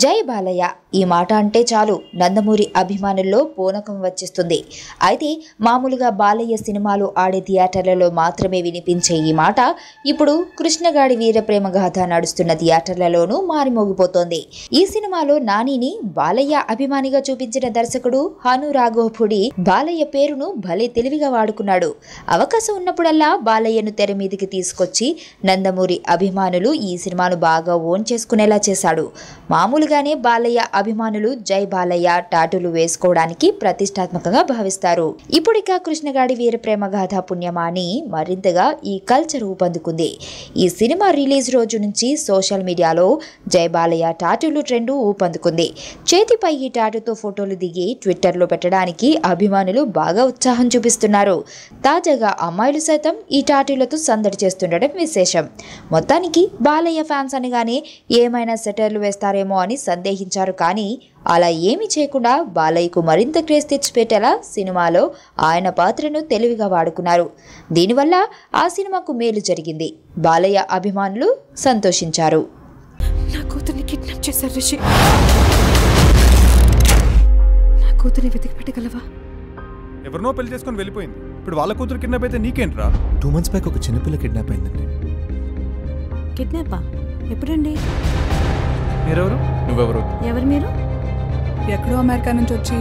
జై బాలయ్య ఈ మాట అంటే చాలు నందమూరి అభిమానుల్లో పూనకం వచ్చేస్తుంది. అయితే మామూలుగా బాలయ్య సినిమాలు ఆడే థియేటర్లలో మాత్రమే వినిపించే ఈ మాట ఇప్పుడు కృష్ణగాడి వీరప్రేమ గాథ నడుస్తున్న థియేటర్లలోనూ మారిమోగిపోతోంది. ఈ సినిమాలో నానిని బాలయ్య అభిమానిగా చూపించిన దర్శకుడు హను రాఘవపూడి బాలయ్య పేరును భలే తెలివిగా వాడుకున్నాడు. అవకాశం ఉన్నప్పుడల్లా బాలయ్యను తెర మీదికి తీసుకొచ్చి నందమూరి అభిమానులు ఈ సినిమాను బాగా ఓన్ చేసుకునేలా చేశాడు. మామూలుగానే బాలయ్య అభిమానులు జై బాలయ్య టాటూలు వేసుకోవడానికి ప్రతిష్టాత్మకంగా భావిస్తారు. ఇప్పుడిక కృష్ణగాడి వీరప్రేమ గాథ పుణ్యమాని మరింతగా ఈ కల్చర్ ఊపందుకుంది. ఈ సినిమా రిలీజ్ రోజు నుంచి సోషల్ మీడియాలో జై బాలయ్య టాటూలు ట్రెండ్ ఊపందుకుంది. చేతిపై ఈ టాటూతో ఫోటోలు దిగి ట్విట్టర్లో పెట్టడానికి అభిమానులు బాగా ఉత్సాహం చూపిస్తున్నారు. తాజాగా అమ్మాయిలు సైతం ఈ టాటూలతో సందడి చేస్తుండడం విశేషం. మొత్తానికి బాలయ్య ఫ్యాన్స్ అనగానే ఏమైనా సెటర్లు వేస్తారేమో అని సందేహించారు. కానీ అలా ఏమీ చేయకుండా బాలయ్యకు మరింత క్రేజ్ తెచ్చిపెట్టేలా సినిమాలో ఆయన పాత్రను తెలివిగా వాడుకున్నారు. దీనివల్ల ఆ సినిమాకు మేలు జరిగింది. బాలయ్య అభిమానులు సంతోషించారు. నా కూతుర్ని కిడ్నాప్ చేశారు రిషి. నా కూతుర్ని వెతికి పెట్టగలవా? ఎవరినో పెళ్లి చేసుకొని వెళ్ళిపోయింది. ఇప్పుడు వాళ్ళ కూతురు కిడ్నాప్ అయితే నీకేంట్రా? 2 months బ్యాక్ ఒక చిన్నపిల్ల కిడ్నాప్ అయిందండి. కిడ్నాపా? ఎప్పుడండి? మీరెవరు? నువ్వెవరు? ఎవరు మీరు? ఎక్కడో అమెరికా నుంచి వచ్చి